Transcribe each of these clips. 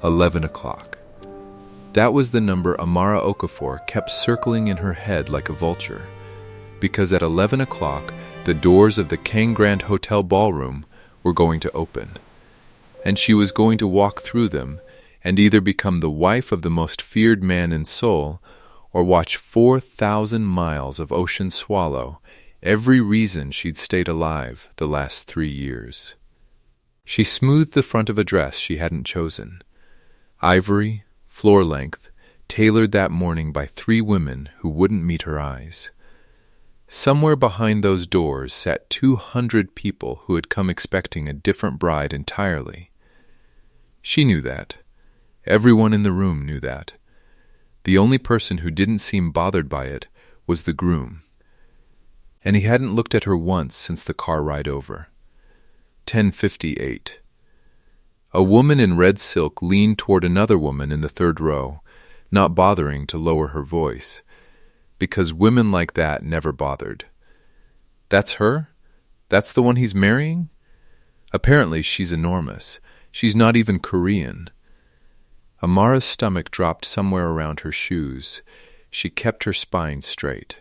11 o'clock. That was the number Amara Okafor kept circling in her head like a vulture, because at 11 o'clock, the doors of the Kang Grand Hotel ballroom were going to open, and she was going to walk through them and either become the wife of the most feared man in Seoul or watch 4,000 miles of ocean swallow every reason she'd stayed alive the last 3 years. She smoothed the front of a dress she hadn't chosen. Ivory, floor length, tailored that morning by 3 women who wouldn't meet her eyes. Somewhere behind those doors sat 200 people who had come expecting a different bride entirely. She knew that. Everyone in the room knew that. The only person who didn't seem bothered by it was the groom. And he hadn't looked at her once since the car ride over. 10:58. A woman in red silk leaned toward another woman in the third row, not bothering to lower her voice, because women like that never bothered. That's her? That's the one he's marrying? Apparently she's enormous. She's not even Korean. Amara's stomach dropped somewhere around her shoes. She kept her spine straight.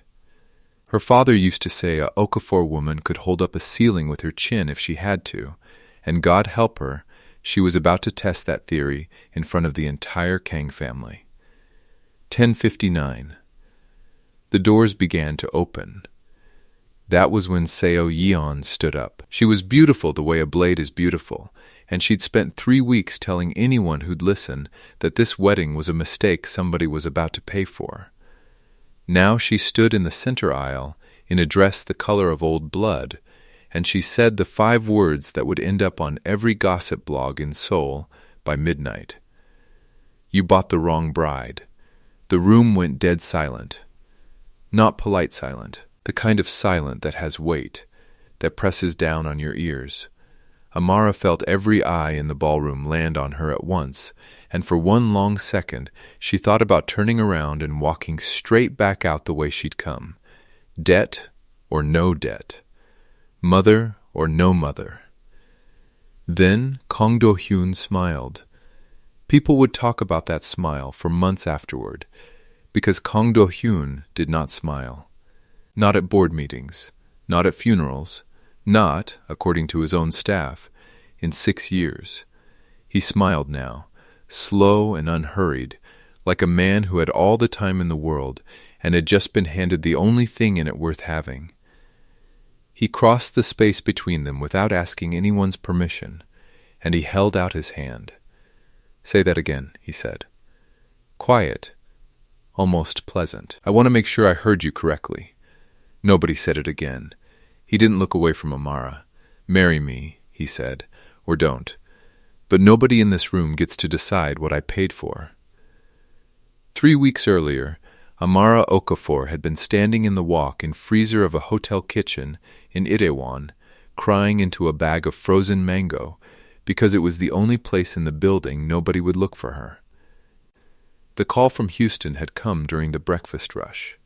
Her father used to say a Okafor woman could hold up a ceiling with her chin if she had to, and God help her, she was about to test that theory in front of the entire Kang family. 10:59. The doors began to open. That was when Seo Yeon stood up. She was beautiful the way a blade is beautiful, and she'd spent 3 weeks telling anyone who'd listen that this wedding was a mistake somebody was about to pay for. Now she stood in the center aisle in a dress the color of old blood, and she said the 5 words that would end up on every gossip blog in Seoul by midnight. You bought the wrong bride. The room went dead silent. Not polite silent, the kind of silent that has weight, that presses down on your ears. Amara felt every eye in the ballroom land on her at once, and for one long second she thought about turning around and walking straight back out the way she'd come. Debt or no debt. Mother or no mother. Then Kang Do-hyun smiled. People would talk about that smile for months afterward, because Kang Do-hyun did not smile. Not at board meetings, not at funerals, not, according to his own staff, in 6 years. He smiled now, slow and unhurried, like a man who had all the time in the world and had just been handed the only thing in it worth having. He crossed the space between them without asking anyone's permission, and he held out his hand. Say that again, he said. Quiet, almost pleasant. I want to make sure I heard you correctly. Nobody said it again. He didn't look away from Amara. Marry me, he said, or don't. But nobody in this room gets to decide what I paid for. 3 weeks earlier, Amara Okafor had been standing in the walk-in freezer of a hotel kitchen in Itaewon, crying into a bag of frozen mango, because it was the only place in the building nobody would look for her. The call from Houston had come during the breakfast rush.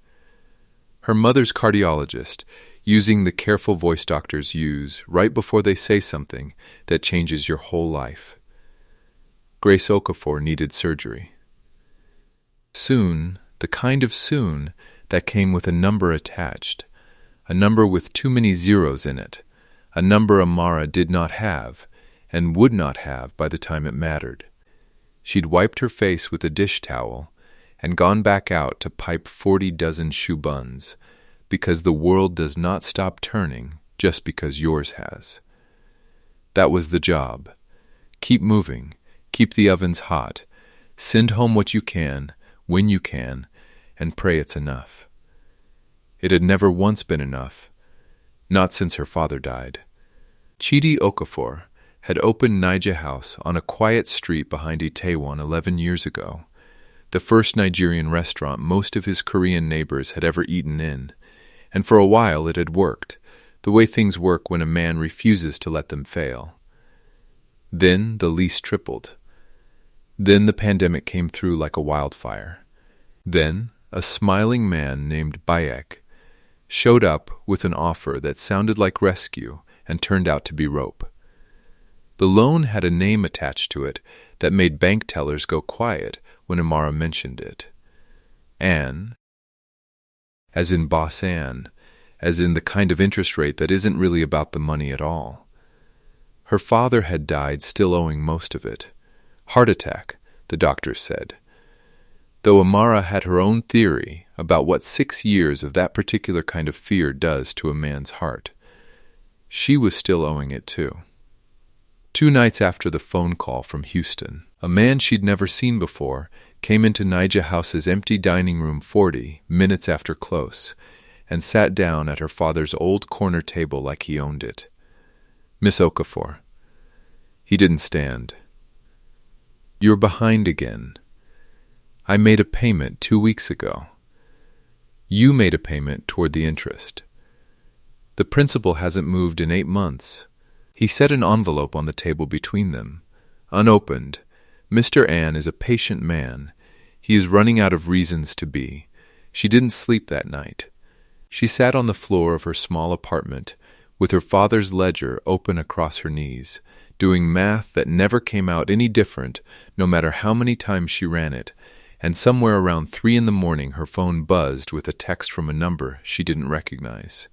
Her mother's cardiologist, using the careful voice doctors use right before they say something that changes your whole life. Grace Okafor needed surgery. Soon, the kind of soon that came with a number attached, a number with too many zeros in it, a number Amara did not have and would not have by the time it mattered. She'd wiped her face with a dish towel and gone back out to pipe 40 dozen shoe buns, because the world does not stop turning just because yours has. That was the job. Keep moving, keep the ovens hot, send home what you can, when you can, and pray it's enough. It had never once been enough, not since her father died. Chidi Okafor had opened Naija House on a quiet street behind Itaewon 11 years ago, the first Nigerian restaurant most of his Korean neighbors had ever eaten in, and for a while it had worked, the way things work when a man refuses to let them fail. Then the lease tripled. Then the pandemic came through like a wildfire. Then a smiling man named Bayek showed up with an offer that sounded like rescue and turned out to be rope. The loan had a name attached to it that made bank tellers go quiet when Amara mentioned it. Anne, as in Boss Anne, as in the kind of interest rate that isn't really about the money at all. Her father had died still owing most of it. Heart attack, the doctors said. Though Amara had her own theory about what 6 years of that particular kind of fear does to a man's heart, she was still owing it too. 2 nights after the phone call from Houston, a man she'd never seen before came into Nija House's empty dining room 40 minutes after close and sat down at her father's old corner table like he owned it. Miss Okafor. He didn't stand. You're behind again. I made a payment 2 weeks ago. You made a payment toward the interest. The principal hasn't moved in 8 months. He set an envelope on the table between them. Unopened. Mr. Ann is a patient man. He is running out of reasons to be. She didn't sleep that night. She sat on the floor of her small apartment, with her father's ledger open across her knees, doing math that never came out any different no matter how many times she ran it, and somewhere around 3 in the morning her phone buzzed with a text from a number she didn't recognize.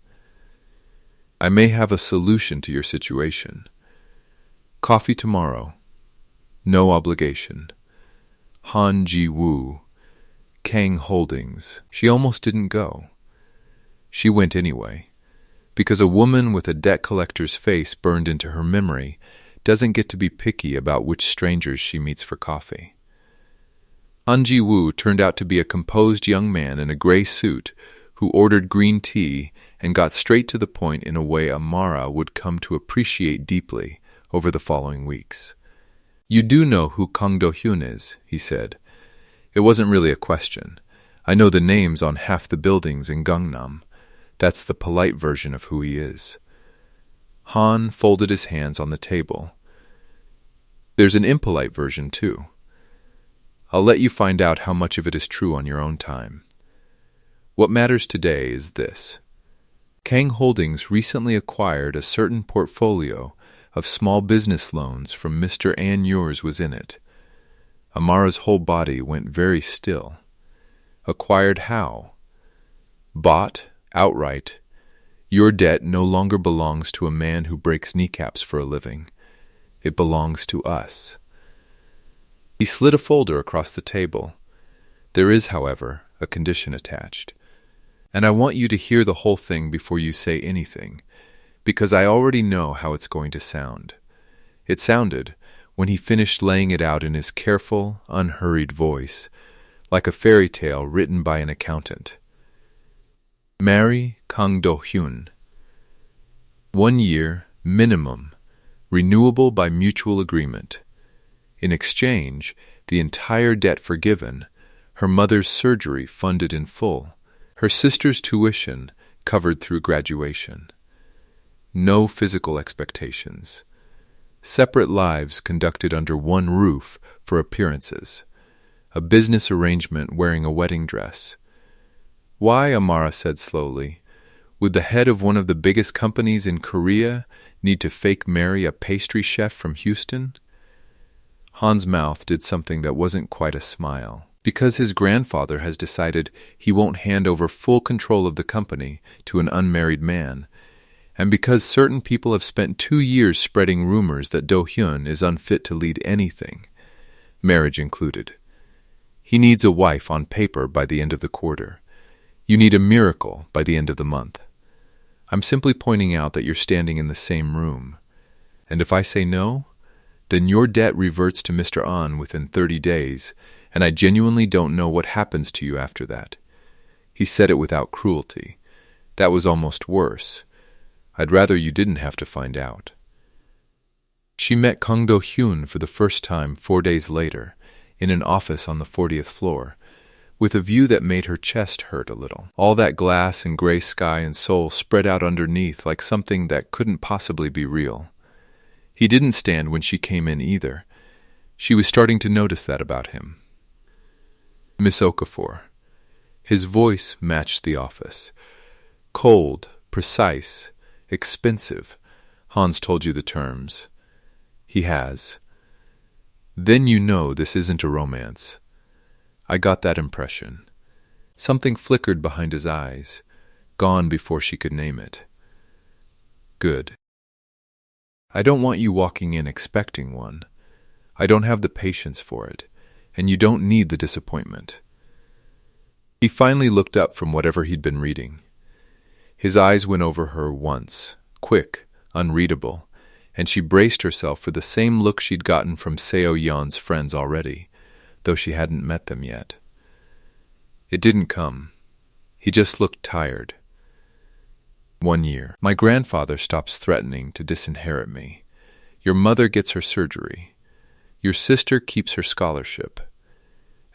I may have a solution to your situation. Coffee tomorrow. No obligation. Han Ji-woo. Kang Holdings. She almost didn't go. She went anyway, because a woman with a debt collector's face burned into her memory doesn't get to be picky about which strangers she meets for coffee. Han Ji-woo turned out to be a composed young man in a gray suit who ordered green tea and got straight to the point in a way Amara would come to appreciate deeply over the following weeks. You do know who Kang Do-hyun is, he said. It wasn't really a question. I know the names on half the buildings in Gangnam. That's the polite version of who he is. Han folded his hands on the table. There's an impolite version, too. I'll let you find out how much of it is true on your own time. What matters today is this. Kang Holdings recently acquired a certain portfolio of small business loans from Mr. An Yours was in it. Amara's whole body went very still. Acquired how? Bought, outright. Your debt no longer belongs to a man who breaks kneecaps for a living. It belongs to us. He slid a folder across the table. There is, however, a condition attached. And I want you to hear the whole thing before you say anything, because I already know how it's going to sound. It sounded, when he finished laying it out in his careful, unhurried voice, like a fairy tale written by an accountant. Marry Kang Do-hyun. 1 year, minimum, renewable by mutual agreement. In exchange, the entire debt forgiven, her mother's surgery funded in full, her sister's tuition covered through graduation. No physical expectations. Separate lives conducted under one roof for appearances. A business arrangement wearing a wedding dress. Why, Amara said slowly, would the head of one of the biggest companies in Korea need to fake marry a pastry chef from Houston? Han's mouth did something that wasn't quite a smile. Because his grandfather has decided he won't hand over full control of the company to an unmarried man, and because certain people have spent 2 years spreading rumors that Do-hyun is unfit to lead anything, marriage included. He needs a wife on paper by the end of the quarter. You need a miracle by the end of the month. I'm simply pointing out that you're standing in the same room. And if I say no, then your debt reverts to Mr. An within 30 days, and I genuinely don't know what happens to you after that. He said it without cruelty. That was almost worse. I'd rather you didn't have to find out. She met Kang Do-hyun for the first time 4 days later, in an office on the 40th floor, with a view that made her chest hurt a little. All that glass and gray sky and Seoul spread out underneath like something that couldn't possibly be real. He didn't stand when she came in either. She was starting to notice that about him. Miss Okafor. His voice matched the office. Cold, precise, expensive. Hans told you the terms. He has. Then you know this isn't a romance. I got that impression. Something flickered behind his eyes, gone before she could name it. Good. I don't want you walking in expecting one. I don't have the patience for it, and you don't need the disappointment. He finally looked up from whatever he'd been reading. His eyes went over her once, quick, unreadable, and she braced herself for the same look she'd gotten from Seo Yeon's friends already, though she hadn't met them yet. It didn't come. He just looked tired. 1 year. My grandfather stops threatening to disinherit me. Your mother gets her surgery. Your sister keeps her scholarship.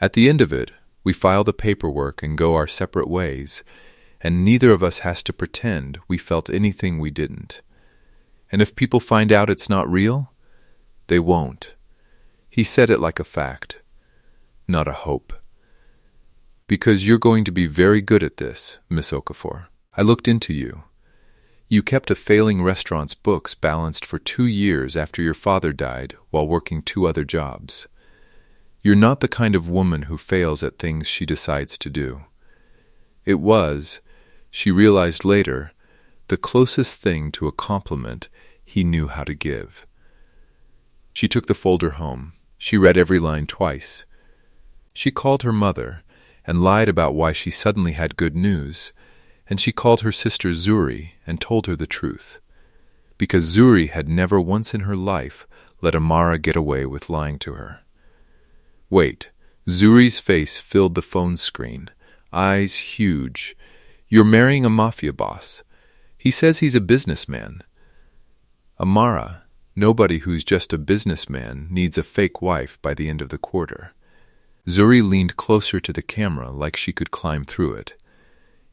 At the end of it, we file the paperwork and go our separate ways, and neither of us has to pretend we felt anything we didn't. And if people find out it's not real, they won't. He said it like a fact, not a hope. Because you're going to be very good at this, Miss Okafor. I looked into you. You kept a failing restaurant's books balanced for 2 years after your father died while working 2 other jobs. You're not the kind of woman who fails at things she decides to do. It was, she realized later, the closest thing to a compliment he knew how to give. She took the folder home. She read every line twice. She called her mother and lied about why she suddenly had good news, and she called her sister Zuri and told her the truth, because Zuri had never once in her life let Amara get away with lying to her. Wait, Zuri's face filled the phone screen, eyes huge. You're marrying a mafia boss. He says he's a businessman. Amara, nobody who's just a businessman needs a fake wife by the end of the quarter. Zuri leaned closer to the camera like she could climb through it.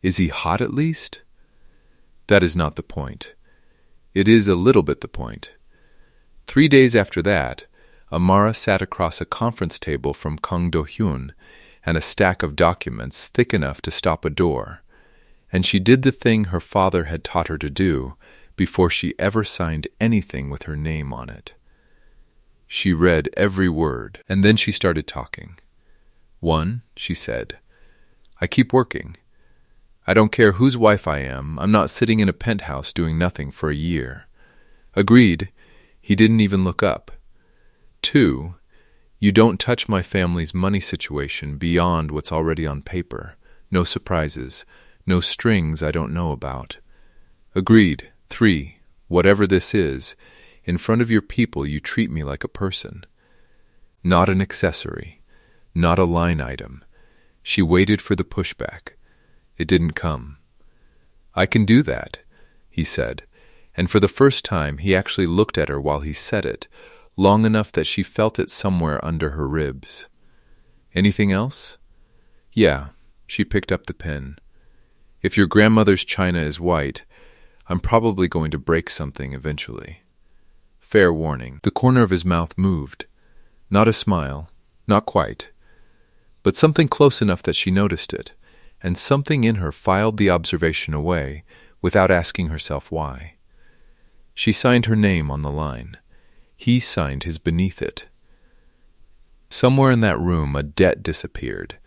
Is he hot at least? That is not the point. It is a little bit the point. 3 days after that, Amara sat across a conference table from Kang Do-hyun and a stack of documents thick enough to stop a door, and she did the thing her father had taught her to do before she ever signed anything with her name on it. She read every word, and then she started talking. 1, she said, I keep working. I don't care whose wife I am. I'm not sitting in a penthouse doing nothing for a year. Agreed. He didn't even look up. 2, you don't touch my family's money situation beyond what's already on paper. No surprises. No strings I don't know about. Agreed. 3, whatever this is, in front of your people you treat me like a person. Not an accessory. Not a line item. She waited for the pushback. It didn't come. I can do that, he said, and for the first time he actually looked at her while he said it, long enough that she felt it somewhere under her ribs. Anything else? Yeah, she picked up the pen. If your grandmother's china is white, I'm probably going to break something eventually. Fair warning. The corner of his mouth moved. Not a smile, not quite, but something close enough that she noticed it, and something in her filed the observation away without asking herself why. She signed her name on the line. He signed his beneath it. Somewhere in that room a debt disappeared,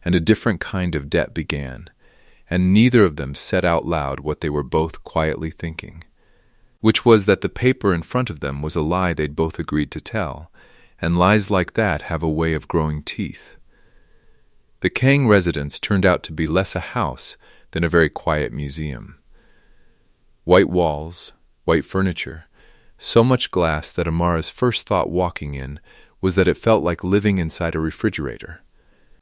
and a different kind of debt began, and neither of them said out loud what they were both quietly thinking, which was that the paper in front of them was a lie they'd both agreed to tell, and lies like that have a way of growing teeth. The Kang residence turned out to be less a house than a very quiet museum. White walls, white furniture, so much glass that Amara's first thought walking in was that it felt like living inside a refrigerator.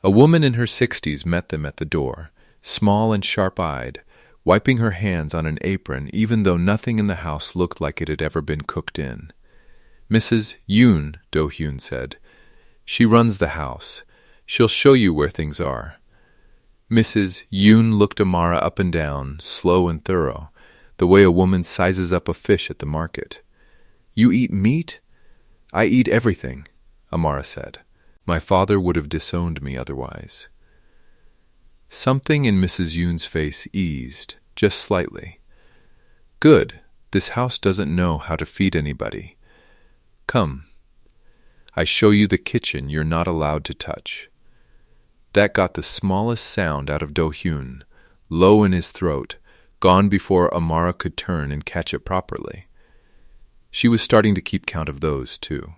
A woman in her 60s met them at the door, small and sharp-eyed, wiping her hands on an apron even though nothing in the house looked like it had ever been cooked in. Mrs. Yoon, Do-hyun said. She runs the house. She'll show you where things are. Mrs. Yoon looked Amara up and down, slow and thorough, the way a woman sizes up a fish at the market. You eat meat? I eat everything, Amara said. My father would have disowned me otherwise. Something in Mrs. Yoon's face eased, just slightly. Good. This house doesn't know how to feed anybody. Come. I show you the kitchen you're not allowed to touch." That got the smallest sound out of Do-hyun, low in his throat, gone before Amara could turn and catch it properly. She was starting to keep count of those, too.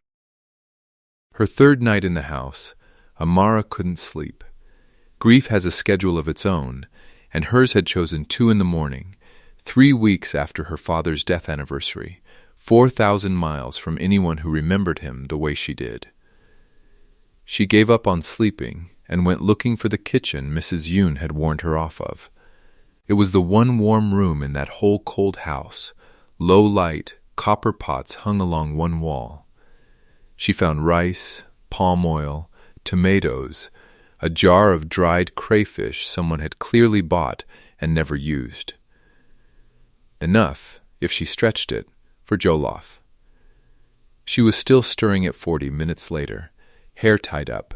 Her third night in the house, Amara couldn't sleep. Grief has a schedule of its own, and hers had chosen 2 in the morning, 3 weeks after her father's death anniversary, 4,000 miles from anyone who remembered him the way she did. She gave up on sleeping and went looking for the kitchen Mrs. Yoon had warned her off of. It was the one warm room in that whole cold house, low light, copper pots hung along one wall. She found rice, palm oil, tomatoes, a jar of dried crayfish someone had clearly bought and never used. Enough, if she stretched it, for jollof. She was still stirring it 40 minutes later, hair tied up,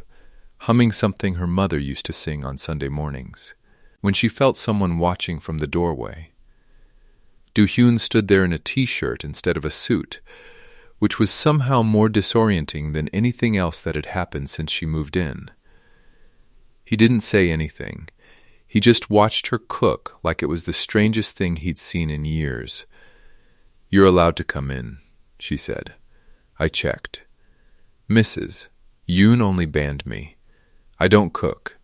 humming something her mother used to sing on Sunday mornings, when she felt someone watching from the doorway. Do-hyun stood there in a t-shirt instead of a suit, which was somehow more disorienting than anything else that had happened since she moved in. He didn't say anything. He just watched her cook like it was the strangest thing he'd seen in years. "You're allowed to come in," she said. I checked. "Mrs. Yoon only banned me. I don't cook."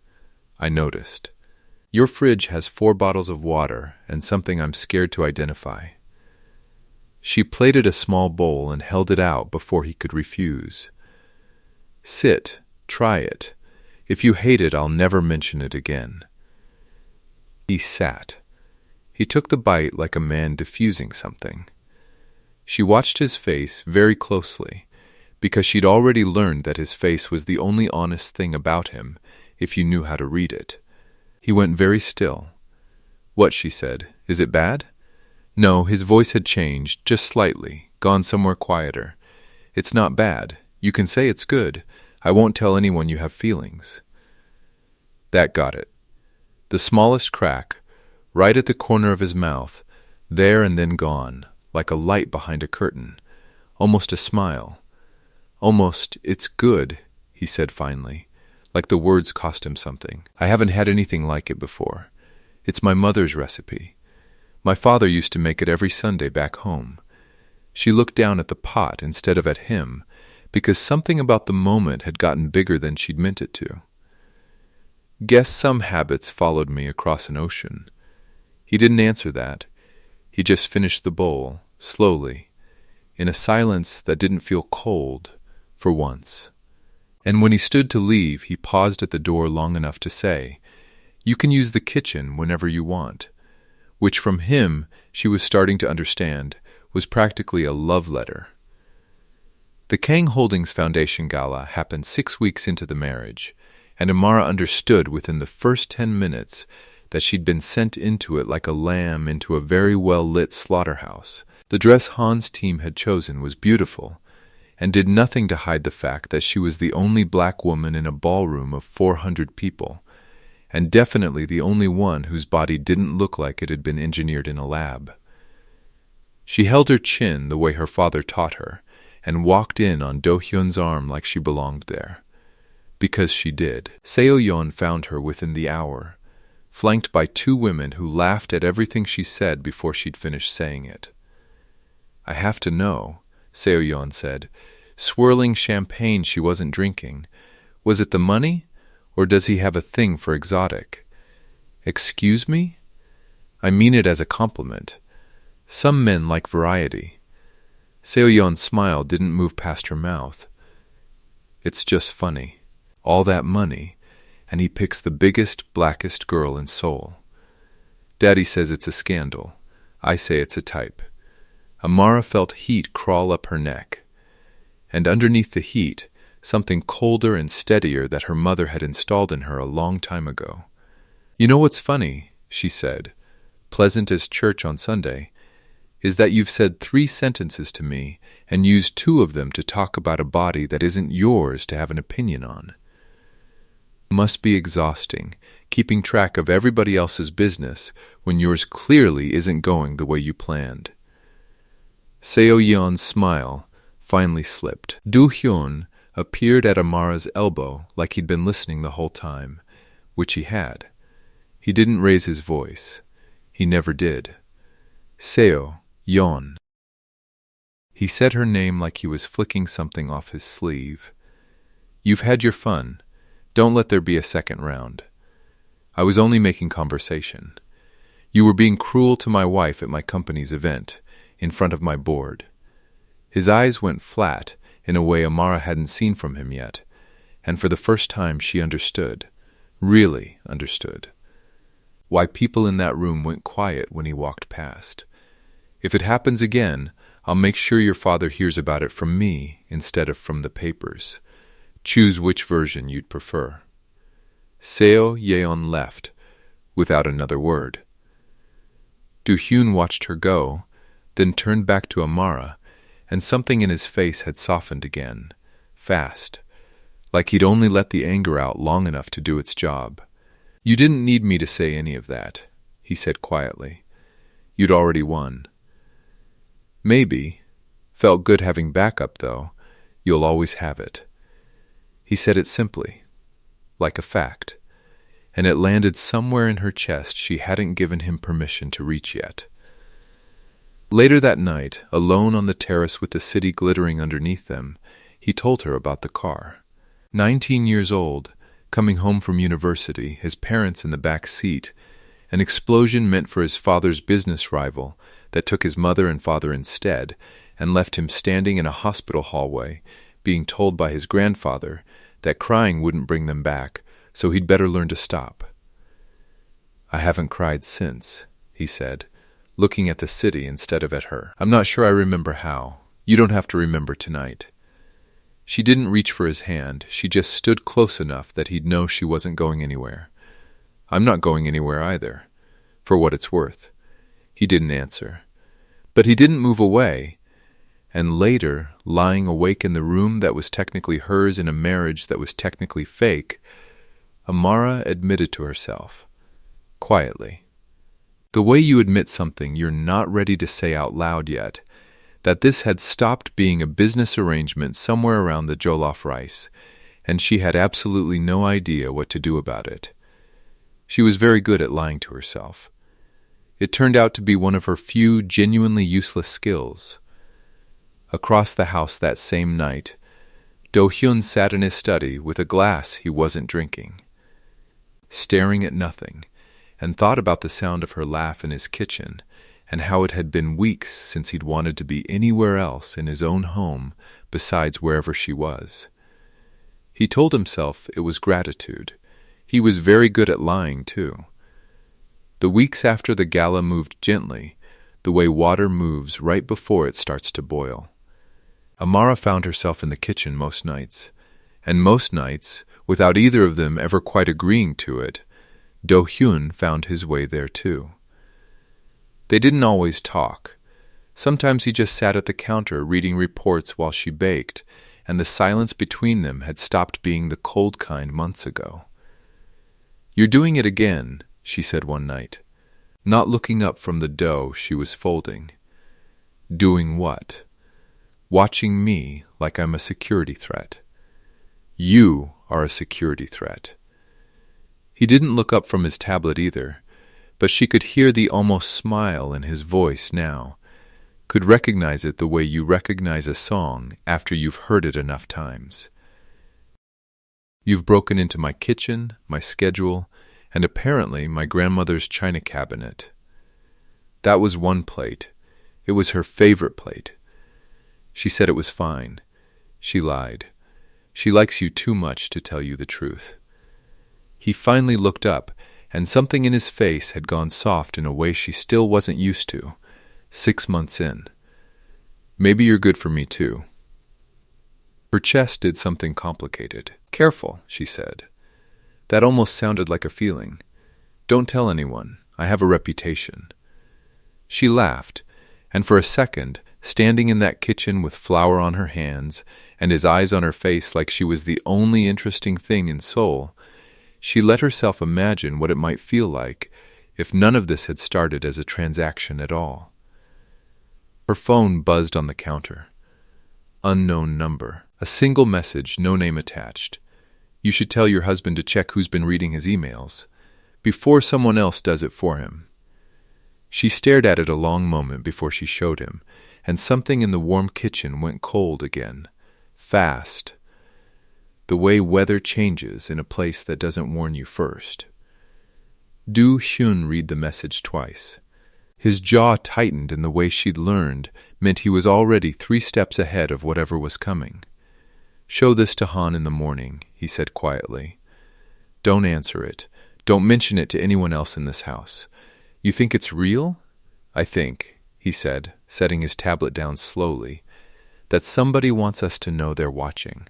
I noticed. "Your fridge has 4 bottles of water and something I'm scared to identify." She plated a small bowl and held it out before he could refuse. "Sit, try it. If you hate it, I'll never mention it again." He sat. He took the bite like a man diffusing something. She watched his face very closely, because she'd already learned that his face was the only honest thing about him, if you knew how to read it. He went very still. "What?" she said. "Is it bad?" No, his voice had changed, just slightly, gone somewhere quieter. "It's not bad. You can say it's good. I won't tell anyone you have feelings." That got it. The smallest crack, right at the corner of his mouth, there and then gone, like a light behind a curtain, almost a smile. "Almost, it's good," he said finally, like the words cost him something. "I haven't had anything like it before. It's my mother's recipe. My father used to make it every Sunday back home." She looked down at the pot instead of at him, because something about the moment had gotten bigger than she'd meant it to. "Guess some habits followed me across an ocean." He didn't answer that. He just finished the bowl, slowly, in a silence that didn't feel cold, for once. And when he stood to leave, he paused at the door long enough to say, "You can use the kitchen whenever you want," which from him, she was starting to understand, was practically a love letter. The Kang Holdings Foundation Gala happened 6 weeks into the marriage, and Amara understood within the first 10 minutes that she'd been sent into it like a lamb into a very well-lit slaughterhouse. The dress Han's team had chosen was beautiful, and did nothing to hide the fact that she was the only black woman in a ballroom of 400 people, and definitely the only one whose body didn't look like it had been engineered in a lab. She held her chin the way her father taught her, and walked in on Do-hyun's arm like she belonged there. Because she did. Seo-yeon found her within the hour, flanked by 2 women who laughed at everything she said before she'd finished saying it. "I have to know," Seo-yeon said, swirling champagne she wasn't drinking. "Was it the money, or does he have a thing for exotic?" "Excuse me? I mean it as a compliment. Some men like variety." Seo-yeon's smile didn't move past her mouth. "It's just funny. All that money, and he picks the biggest, blackest girl in Seoul. Daddy says it's a scandal. I say it's a type." Amara felt heat crawl up her neck, and underneath the heat, something colder and steadier that her mother had installed in her a long time ago. "You know what's funny," she said, pleasant as church on Sunday, "is that you've said 3 sentences to me and used 2 of them to talk about a body that isn't yours to have an opinion on. Must be exhausting, keeping track of everybody else's business when yours clearly isn't going the way you planned." Seo-yeon's smile finally slipped. Do-hyun, appeared at Amara's elbow like he'd been listening the whole time, which he had. He didn't raise his voice. He never did. Seo, Yon. He said her name like he was flicking something off his sleeve. You've had your fun. Don't let there be a second round. I was only making conversation. You were being cruel to my wife at my company's event, in front of my board. His eyes went flat in a way Amara hadn't seen from him yet, and for the first time she understood, really understood, why people in that room went quiet when he walked past. If it happens again, I'll make sure your father hears about it from me instead of from the papers. Choose which version you'd prefer. Seo Yeon left, without another word. Do-hyun watched her go, then turned back to Amara, and something in his face had softened again, fast, like he'd only let the anger out long enough to do its job. You didn't need me to say any of that, he said quietly. You'd already won. Maybe. Felt good having backup, though. You'll always have it. He said it simply, like a fact, and it landed somewhere in her chest she hadn't given him permission to reach yet. Later that night, alone on the terrace with the city glittering underneath them, he told her about the car. 19 years old, coming home from university, his parents in the back seat, an explosion meant for his father's business rival that took his mother and father instead and left him standing in a hospital hallway, being told by his grandfather that crying wouldn't bring them back, so he'd better learn to stop. I haven't cried since, he said, looking at the city instead of at her. I'm not sure I remember how. You don't have to remember tonight. She didn't reach for his hand. She just stood close enough that he'd know she wasn't going anywhere. I'm not going anywhere either, for what it's worth. He didn't answer. But he didn't move away. And later, lying awake in the room that was technically hers in a marriage that was technically fake, Amara admitted to herself, quietly, the way you admit something you're not ready to say out loud yet, that this had stopped being a business arrangement somewhere around the jollof rice, and she had absolutely no idea what to do about it. She was very good at lying to herself. It turned out to be one of her few genuinely useless skills. Across the house that same night, Do-hyun sat in his study with a glass he wasn't drinking, staring at nothing, and thought about the sound of her laugh in his kitchen and how it had been weeks since he'd wanted to be anywhere else in his own home besides wherever she was. He told himself it was gratitude. He was very good at lying, too. The weeks after the gala moved gently, the way water moves right before it starts to boil. Amara found herself in the kitchen most nights, and most nights, without either of them ever quite agreeing to it, Do-hyun found his way there too. They didn't always talk. Sometimes he just sat at the counter reading reports while she baked, and the silence between them had stopped being the cold kind months ago. "You're doing it again," she said one night, not looking up from the dough she was folding. "Doing what?" "Watching me like I'm a security threat." "You are a security threat." He didn't look up from his tablet either, but she could hear the almost smile in his voice now, could recognize it the way you recognize a song after you've heard it enough times. "You've broken into my kitchen, my schedule, and apparently my grandmother's china cabinet." That was one plate. It was her favorite plate. She said it was fine. She lied. She likes you too much to tell you the truth. He finally looked up, and something in his face had gone soft in a way she still wasn't used to, 6 months in. "Maybe you're good for me too." Her chest did something complicated. "Careful," she said. That almost sounded like a feeling. "Don't tell anyone. I have a reputation." She laughed, and for a second, standing in that kitchen with flour on her hands and his eyes on her face like she was the only interesting thing in Seoul, she let herself imagine what it might feel like if none of this had started as a transaction at all. Her phone buzzed on the counter. Unknown number. A single message, no name attached. You should tell your husband to check who's been reading his emails, before someone else does it for him. She stared at it a long moment before she showed him, and something in the warm kitchen went cold again. Fast. The way weather changes in a place that doesn't warn you first. Do Hyun read the message twice. His jaw tightened, and the way she'd learned meant he was already 3 steps ahead of whatever was coming. Show this to Han in the morning, he said quietly. Don't answer it. Don't mention it to anyone else in this house. You think it's real? I think, he said, setting his tablet down slowly, that somebody wants us to know they're watching.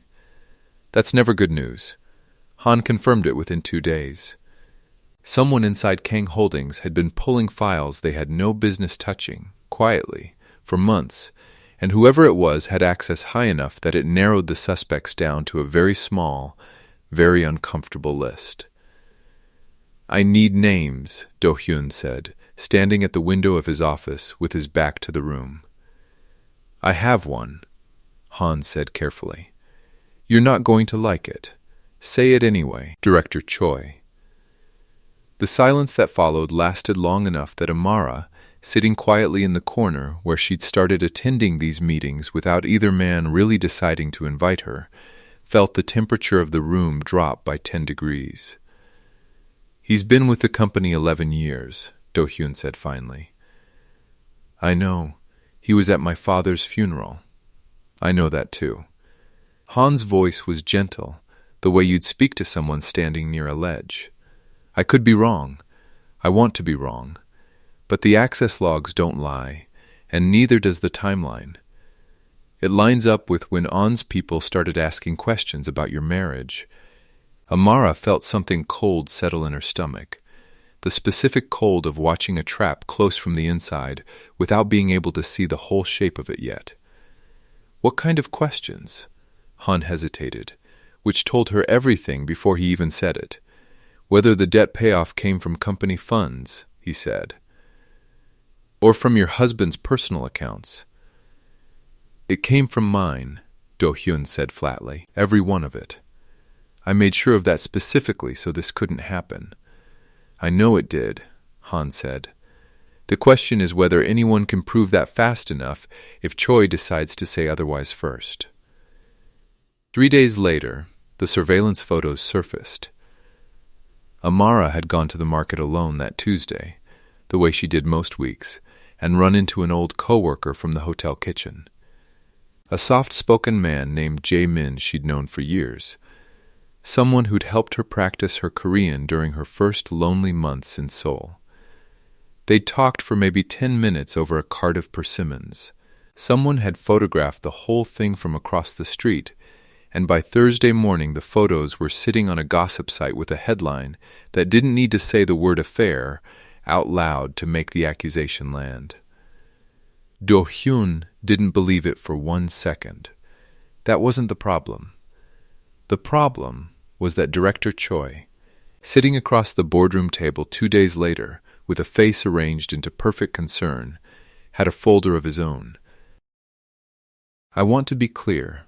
That's never good news. Han confirmed it within 2 days. Someone inside Kang Holdings had been pulling files they had no business touching, quietly, for months, and whoever it was had access high enough that it narrowed the suspects down to a very small, very uncomfortable list. I need names, Do-hyun said, standing at the window of his office with his back to the room. I have one, Han said carefully. You're not going to like it. Say it anyway, Director Choi. The silence that followed lasted long enough that Amara, sitting quietly in the corner where she'd started attending these meetings without either man really deciding to invite her, felt the temperature of the room drop by 10 degrees. He's been with the company 11 years, Do-hyun said finally. I know. He was at my father's funeral. I know that too. Han's voice was gentle, the way you'd speak to someone standing near a ledge. I could be wrong. I want to be wrong. But the access logs don't lie, and neither does the timeline. It lines up with when On's people started asking questions about your marriage. Amara felt something cold settle in her stomach, the specific cold of watching a trap close from the inside without being able to see the whole shape of it yet. What kind of questions? Han hesitated, which told her everything before he even said it. Whether the debt payoff came from company funds, he said, or from your husband's personal accounts. It came from mine, Do-hyun said flatly, every one of it. I made sure of that specifically so this couldn't happen. I know it did, Han said. The question is whether anyone can prove that fast enough if Choi decides to say otherwise first. 3 days later, the surveillance photos surfaced. Amara had gone to the market alone that Tuesday, the way she did most weeks, and run into an old co-worker from the hotel kitchen. A soft-spoken man named Jae-min she'd known for years, someone who'd helped her practice her Korean during her first lonely months in Seoul. They'd talked for maybe 10 minutes over a cart of persimmons. Someone had photographed the whole thing from across the street, and by Thursday morning the photos were sitting on a gossip site with a headline that didn't need to say the word affair out loud to make the accusation land. Do-hyun didn't believe it for 1 second. That wasn't the problem. The problem was that Director Choi, sitting across the boardroom table 2 days later with a face arranged into perfect concern, had a folder of his own. I want to be clear,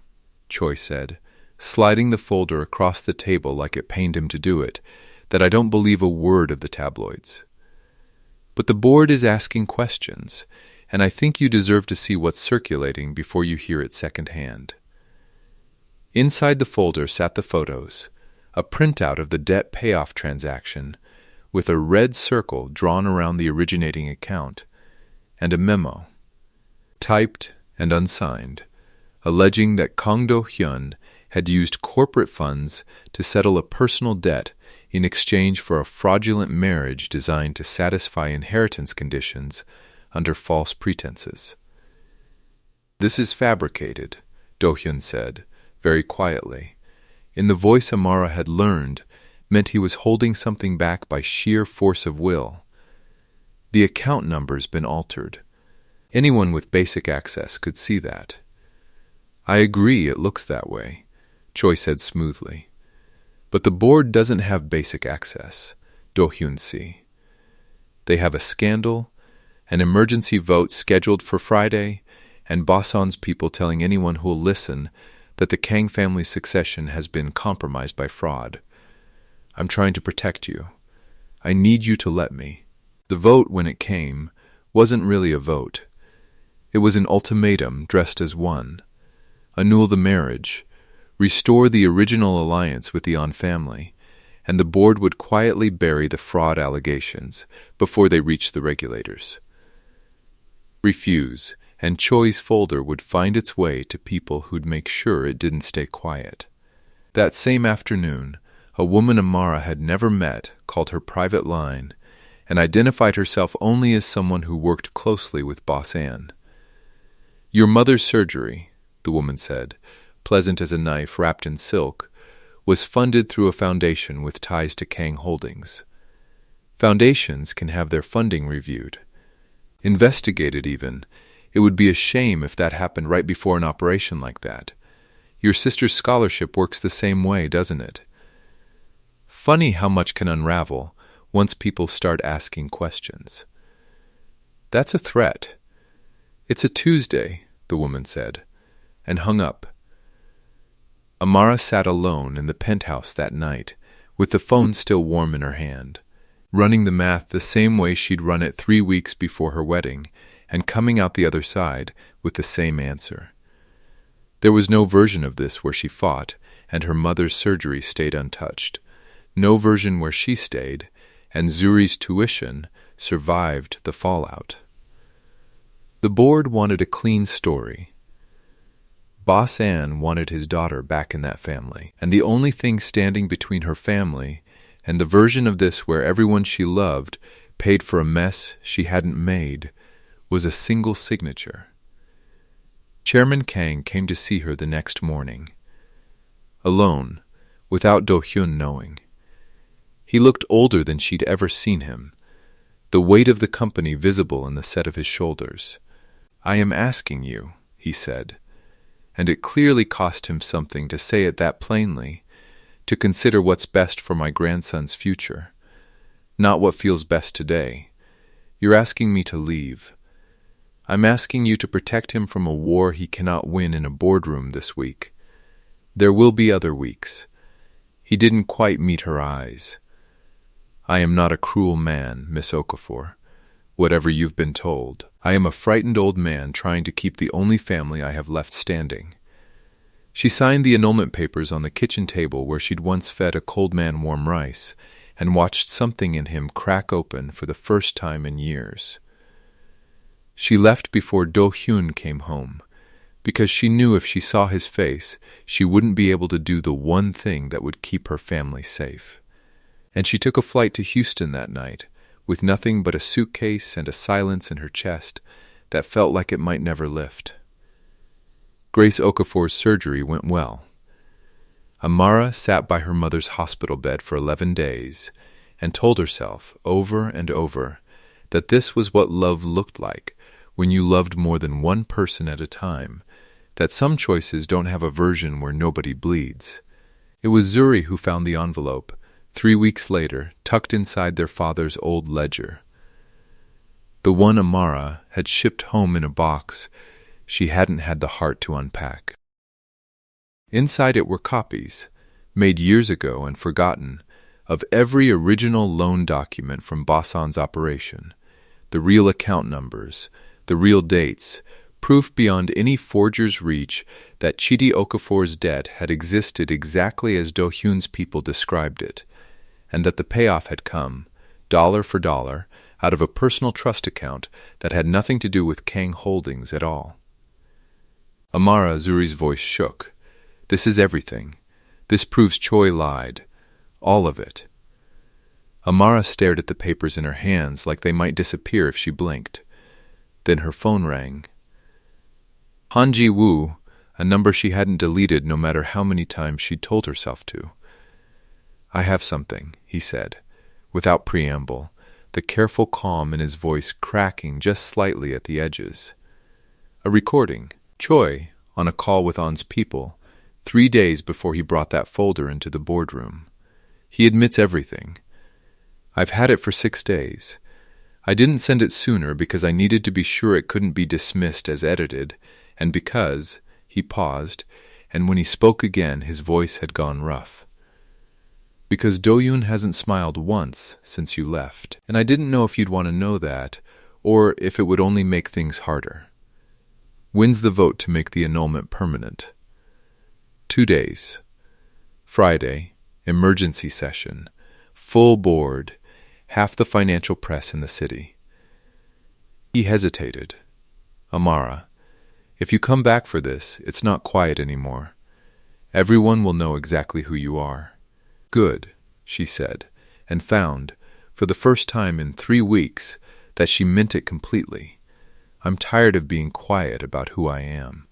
Choi said, sliding the folder across the table like it pained him to do it, that I don't believe a word of the tabloids. But the board is asking questions, and I think you deserve to see what's circulating before you hear it secondhand. Inside the folder sat the photos, a printout of the debt payoff transaction, with a red circle drawn around the originating account, and a memo, typed and unsigned, alleging that Kang Do-hyun had used corporate funds to settle a personal debt in exchange for a fraudulent marriage designed to satisfy inheritance conditions under false pretenses. This is fabricated, Do-hyun said, very quietly, in the voice Amara had learned meant he was holding something back by sheer force of will. The account number's been altered. Anyone with basic access could see that. I agree it looks that way, Choi said smoothly. But the board doesn't have basic access, Do-hyun see. They have a scandal, an emergency vote scheduled for Friday, and Boson's people telling anyone who'll listen that the Kang family's succession has been compromised by fraud. I'm trying to protect you. I need you to let me. The vote, when it came, wasn't really a vote. It was an ultimatum dressed as one. Annul the marriage, restore the original alliance with the An family, and the board would quietly bury the fraud allegations before they reached the regulators. Refuse, and Choi's folder would find its way to people who'd make sure it didn't stay quiet. That same afternoon, a woman Amara had never met called her private line and identified herself only as someone who worked closely with Boss Ann. "Your mother's surgery," the woman said, pleasant as a knife wrapped in silk, was funded through a foundation with ties to Kang Holdings. Foundations can have their funding reviewed. Investigated, even. It would be a shame if that happened right before an operation like that. Your sister's scholarship works the same way, doesn't it? Funny how much can unravel once people start asking questions. "That's a threat." "It's a Tuesday," the woman said, and hung up. Amara sat alone in the penthouse that night, with the phone still warm in her hand, running the math the same way she'd run it 3 weeks before her wedding, and coming out the other side with the same answer. There was no version of this where she fought, and her mother's surgery stayed untouched. No version where she stayed, and Zuri's tuition survived the fallout. The board wanted a clean story. Boss Ann wanted his daughter back in that family, and the only thing standing between her family and the version of this where everyone she loved paid for a mess she hadn't made was a single signature. Chairman Kang came to see her the next morning. Alone, without Do-hyun knowing. He looked older than she'd ever seen him, the weight of the company visible in the set of his shoulders. "I am asking you," he said, and it clearly cost him something to say it that plainly, to consider what's best for my grandson's future, not what feels best today. "You're asking me to leave. I'm asking you to protect him from a war he cannot win in a boardroom this week. There will be other weeks." He didn't quite meet her eyes. "I am not a cruel man, Miss Okafor, whatever you've been told. I am a frightened old man trying to keep the only family I have left standing." She signed the annulment papers on the kitchen table where she'd once fed a cold man warm rice, and watched something in him crack open for the first time in years. She left before Do-hyun came home, because she knew if she saw his face, she wouldn't be able to do the one thing that would keep her family safe. And she took a flight to Houston that night, with nothing but a suitcase and a silence in her chest that felt like it might never lift. Grace Okafor's surgery went well. Amara sat by her mother's hospital bed for 11 days and told herself over and over that this was what love looked like when you loved more than one person at a time, that some choices don't have a version where nobody bleeds. It was Zuri who found the envelope, 3 weeks later, tucked inside their father's old ledger. The one Amara had shipped home in a box she hadn't had the heart to unpack. Inside it were copies, made years ago and forgotten, of every original loan document from Bossan's operation, the real account numbers, the real dates, proof beyond any forger's reach that Chidi Okafor's debt had existed exactly as Do-hyun's people described it, and that the payoff had come, dollar for dollar, out of a personal trust account that had nothing to do with Kang Holdings at all. Amara, Zuri's voice shook. "This is everything. This proves Choi lied. All of it." Amara stared at the papers in her hands like they might disappear if she blinked. Then her phone rang. Han Ji-woo, a number she hadn't deleted no matter how many times she'd told herself to. "I have something," he said, without preamble, the careful calm in his voice cracking just slightly at the edges. A recording. Choi, on a call with On's people, 3 days before he brought that folder into the boardroom. He admits everything. "I've had it for 6 days. I didn't send it sooner because I needed to be sure it couldn't be dismissed as edited, and because," he paused, and when he spoke again, his voice had gone rough. "Because Do-yoon hasn't smiled once since you left, and I didn't know if you'd want to know that, or if it would only make things harder. When's the vote to make the annulment permanent?" 2 days. Friday, emergency session, full board, half the financial press in the city. He hesitated. "Amara, if you come back for this, it's not quiet anymore. Everyone will know exactly who you are." "Good," she said, and found, for the first time in 3 weeks, that she meant it completely. "I'm tired of being quiet about who I am."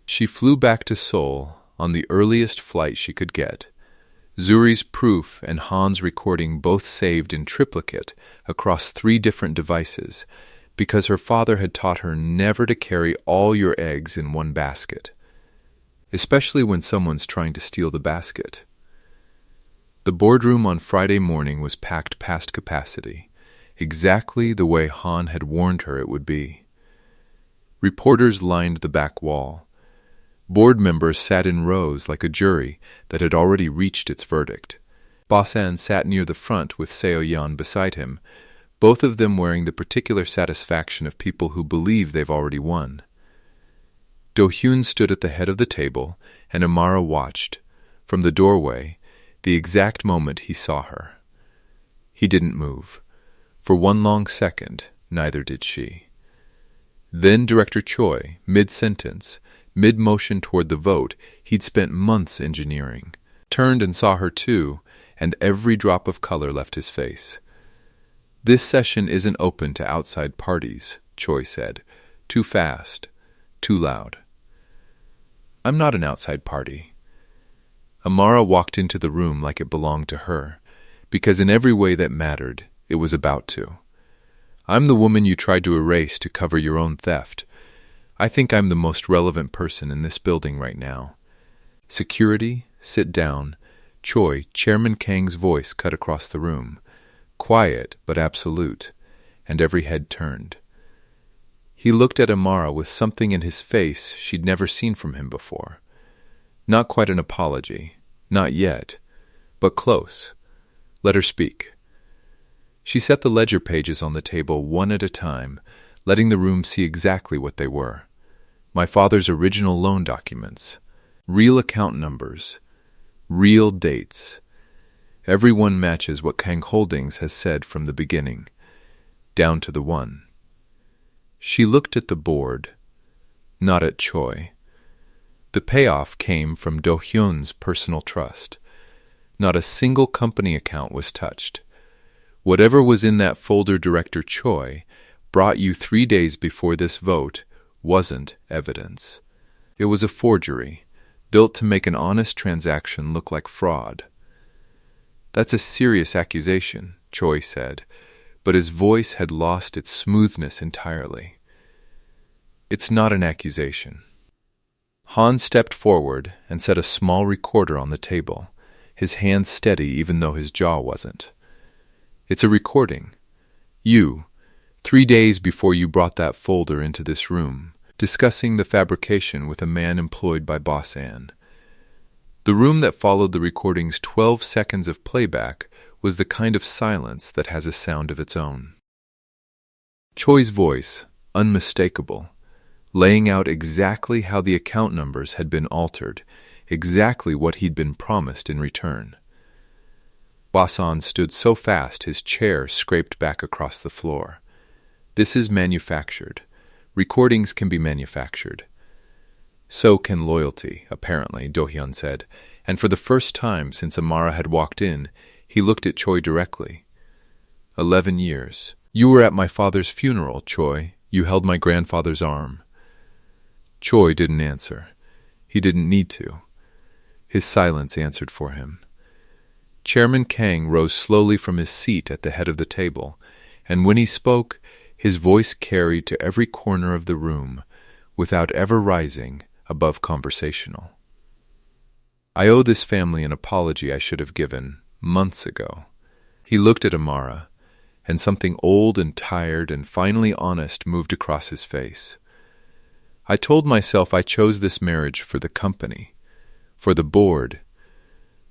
She flew back to Seoul on the earliest flight she could get. Zuri's proof and Han's recording both saved in triplicate across 3 different devices, because her father had taught her never to carry all your eggs in one basket, especially when someone's trying to steal the basket. The boardroom on Friday morning was packed past capacity, exactly the way Han had warned her it would be. Reporters lined the back wall. Board members sat in rows like a jury that had already reached its verdict. Bosan sat near the front with Seo-yeon beside him, both of them wearing the particular satisfaction of people who believe they've already won. Do-hyun stood at the head of the table, and Amara watched, from the doorway, the exact moment he saw her. He didn't move. For 1 long second, neither did she. Then Director Choi, mid-sentence, mid-motion toward the vote he'd spent months engineering, turned and saw her too, and every drop of color left his face. "This session isn't open to outside parties," Choi said. "Too fast. Too loud." "I'm not an outside party." Amara walked into the room like it belonged to her, because in every way that mattered, it was about to. "I'm the woman you tried to erase to cover your own theft. I think I'm the most relevant person in this building right now." "Security, sit down." Choi, Chairman Kang's voice cut across the room, quiet but absolute, and every head turned. He looked at Amara with something in his face she'd never seen from him before. Not quite an apology, not yet, but close. "Let her speak." She set the ledger pages on the table one at a time, letting the room see exactly what they were. My father's original loan documents, real account numbers, real dates. Every one matches what Kang Holdings has said from the beginning, down to the one. She looked at the board, not at Choi. The payoff came from Do-hyun's personal trust. Not a single company account was touched. Whatever was in that folder Director Choi brought you 3 days before this vote wasn't evidence. It was a forgery, built to make an honest transaction look like fraud. "That's a serious accusation," Choi said, but his voice had lost its smoothness entirely. "It's not an accusation." Han stepped forward and set a small recorder on the table, his hand steady even though his jaw wasn't. "It's a recording. You, 3 days before you brought that folder into this room, discussing the fabrication with a man employed by Boss Ann. The room that followed the recording's 12 seconds of playback was the kind of silence that has a sound of its own." Choi's voice, unmistakable, laying out exactly how the account numbers had been altered, exactly what he'd been promised in return. Bosan stood so fast his chair scraped back across the floor. "This is manufactured. Recordings can be manufactured." "So can loyalty, apparently," Do-hyun said, and for the first time since Amara had walked in, he looked at Choi directly. 11 years. You were at my father's funeral, Choi. You held my grandfather's arm." Choi didn't answer. He didn't need to. His silence answered for him. Chairman Kang rose slowly from his seat at the head of the table, and when he spoke, his voice carried to every corner of the room, without ever rising above conversational. "I owe this family an apology I should have given months ago." He looked at Amara, and something old and tired and finally honest moved across his face. I told myself I chose this marriage for the company, for the board,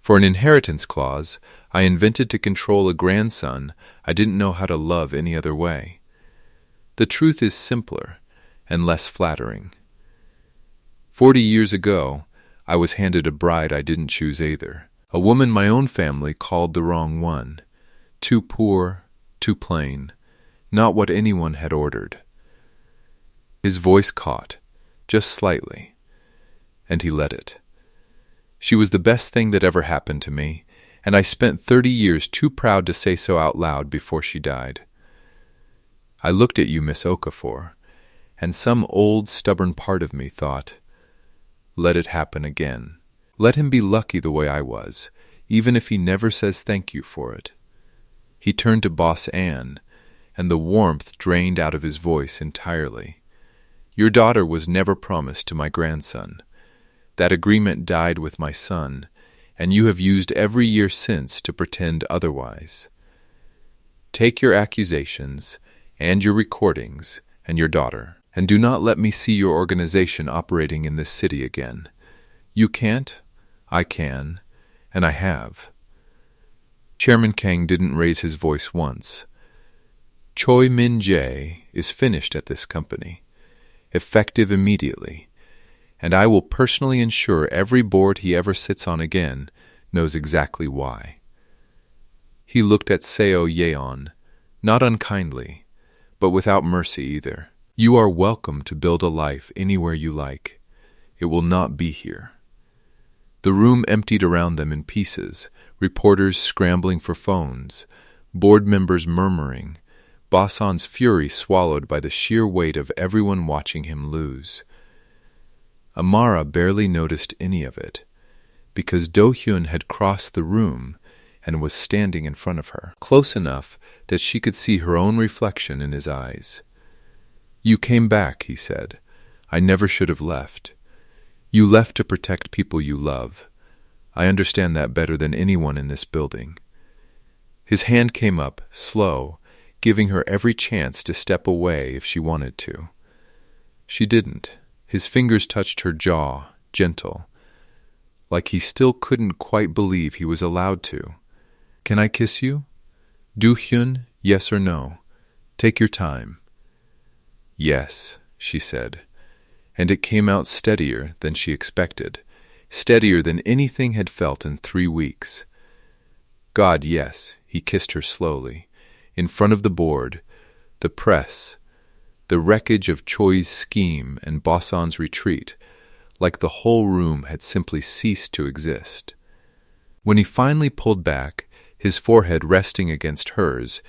for an inheritance clause I invented to control a grandson I didn't know how to love any other way. The truth is simpler and less flattering. 40 years ago, I was handed a bride I didn't choose either. A woman my own family called the wrong one. Too poor, too plain, not what anyone had ordered. His voice caught, just slightly, and he let it. She was the best thing that ever happened to me, and I spent 30 years too proud to say so out loud before she died. I looked at you, Miss Okafor, and some old, stubborn part of me thought, let it happen again. Let him be lucky the way I was, even if he never says thank you for it. He turned to Boss Anne, and the warmth drained out of his voice entirely. Your daughter was never promised to my grandson. That agreement died with my son, and you have used every year since to pretend otherwise. Take your accusations, and your recordings, and your daughter, and do not let me see your organization operating in this city again. You can't, I can, and I have. Chairman Kang didn't raise his voice once. Choi Min-jae is finished at this company, effective immediately, and I will personally ensure every board he ever sits on again knows exactly why. He looked at Seo Yeon, not unkindly, but without mercy either. You are welcome to build a life anywhere you like. It will not be here. The room emptied around them in pieces, reporters scrambling for phones, board members murmuring, Bossan's fury swallowed by the sheer weight of everyone watching him lose. Amara barely noticed any of it, because Do-hyun had crossed the room and was standing in front of her, close enough that she could see her own reflection in his eyes. You came back, he said. I never should have left. You left to protect people you love. I understand that better than anyone in this building. His hand came up, slow, giving her every chance to step away if she wanted to. She didn't. His fingers touched her jaw, gentle, like he still couldn't quite believe he was allowed to. Can I kiss you? Do-hyun, yes or no? Take your time. Yes, she said, and it came out steadier than she expected, steadier than anything had felt in 3 weeks. God, yes, he kissed her slowly, in front of the board, the press, the wreckage of Choi's scheme and Bossan's retreat, like the whole room had simply ceased to exist. When he finally pulled back, his forehead resting against hers,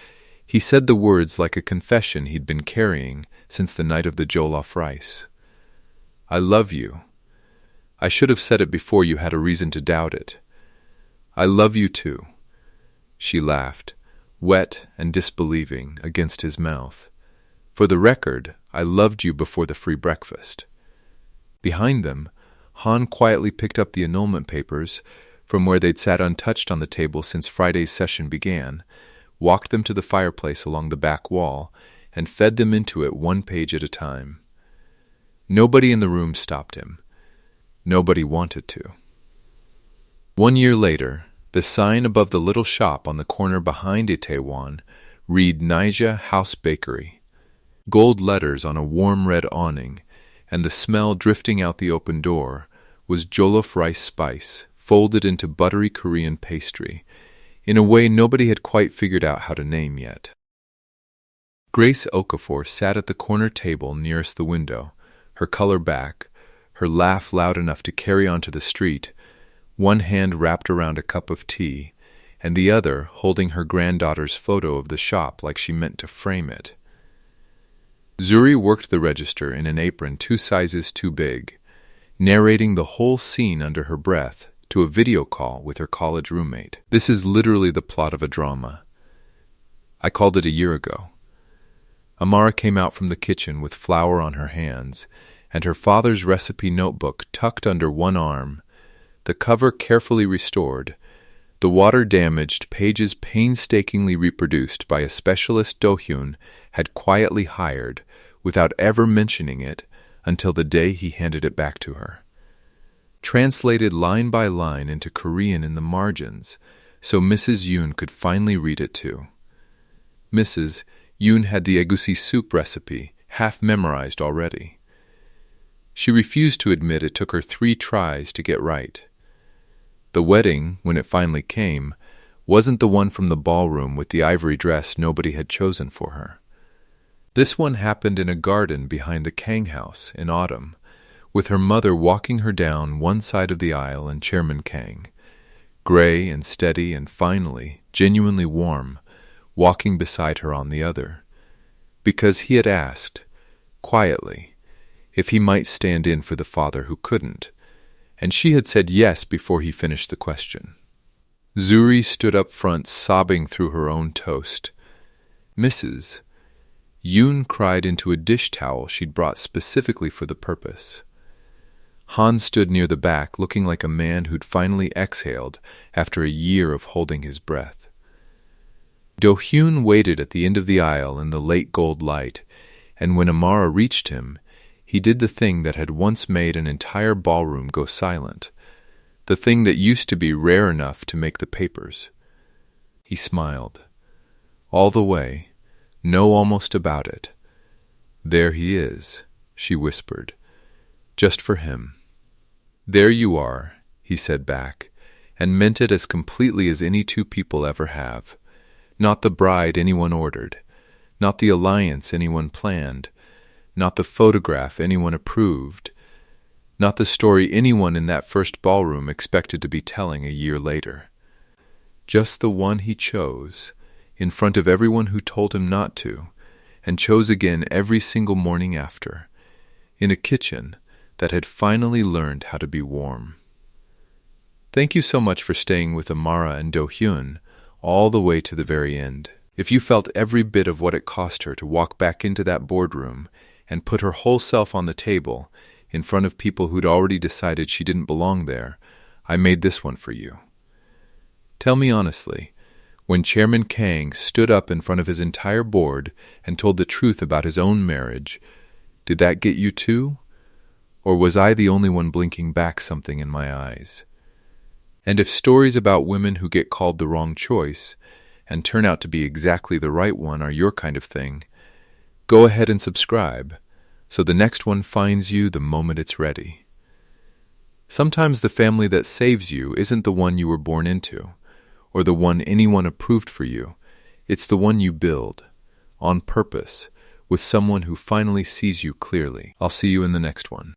he said the words like a confession he'd been carrying since the night of the jollof rice. I love you. I should have said it before you had a reason to doubt it. I love you too. She laughed, wet and disbelieving, against his mouth. For the record, I loved you before the free breakfast. Behind them, Han quietly picked up the annulment papers from where they'd sat untouched on the table since Friday's session began, walked them to the fireplace along the back wall, and fed them into it 1 page at a time. Nobody in the room stopped him. Nobody wanted to. 1 year later, the sign above the little shop on the corner behind Itaewon read Naija House Bakery. Gold letters on a warm red awning, and the smell drifting out the open door was jollof rice spice folded into buttery Korean pastry, in a way nobody had quite figured out how to name yet. Grace Okafor sat at the corner table nearest the window, her color back, her laugh loud enough to carry onto the street, one hand wrapped around a cup of tea, and the other holding her granddaughter's photo of the shop like she meant to frame it. Zuri worked the register in an apron 2 sizes too big, narrating the whole scene under her breath to a video call with her college roommate. This is literally the plot of a drama. I called it a year ago. Amara came out from the kitchen with flour on her hands, and her father's recipe notebook tucked under one arm, the cover carefully restored, the water-damaged pages painstakingly reproduced by a specialist Do-hyun had quietly hired, without ever mentioning it, until the day he handed it back to her. Translated line by line into Korean in the margins, so Mrs. Yoon could finally read it too. Mrs. Yoon had the egusi soup recipe half memorized already. She refused to admit it took her 3 tries to get right. The wedding, when it finally came, wasn't the one from the ballroom with the ivory dress nobody had chosen for her. This one happened in a garden behind the Kang house in autumn, with her mother walking her down one side of the aisle and Chairman Kang, gray and steady and finally, genuinely warm, walking beside her on the other, because he had asked, quietly, if he might stand in for the father who couldn't, and she had said yes before he finished the question. Zuri stood up front sobbing through her own toast. Mrs. Yoon cried into a dish towel she'd brought specifically for the purpose. Han stood near the back looking like a man who'd finally exhaled after a year of holding his breath. Do-hyun waited at the end of the aisle in the late gold light, and when Amara reached him, he did the thing that had once made an entire ballroom go silent, the thing that used to be rare enough to make the papers. He smiled. All the way, no almost about it. There he is, she whispered, just for him. There you are, he said back, and meant it as completely as any 2 people ever have. Not the bride anyone ordered, not the alliance anyone planned, not the photograph anyone approved, not the story anyone in that first ballroom expected to be telling a year later. Just the one he chose, in front of everyone who told him not to, and chose again every single morning after, in a kitchen that had finally learned how to be warm. Thank you so much for staying with Amara and Do-hyun all the way to the very end. If you felt every bit of what it cost her to walk back into that boardroom and put her whole self on the table in front of people who'd already decided she didn't belong there, I made this one for you. Tell me honestly, when Chairman Kang stood up in front of his entire board and told the truth about his own marriage, did that get you too? Or was I the only one blinking back something in my eyes? And if stories about women who get called the wrong choice and turn out to be exactly the right one are your kind of thing, go ahead and subscribe, so the next one finds you the moment it's ready. Sometimes the family that saves you isn't the one you were born into, or the one anyone approved for you. It's the one you build, on purpose, with someone who finally sees you clearly. I'll see you in the next one.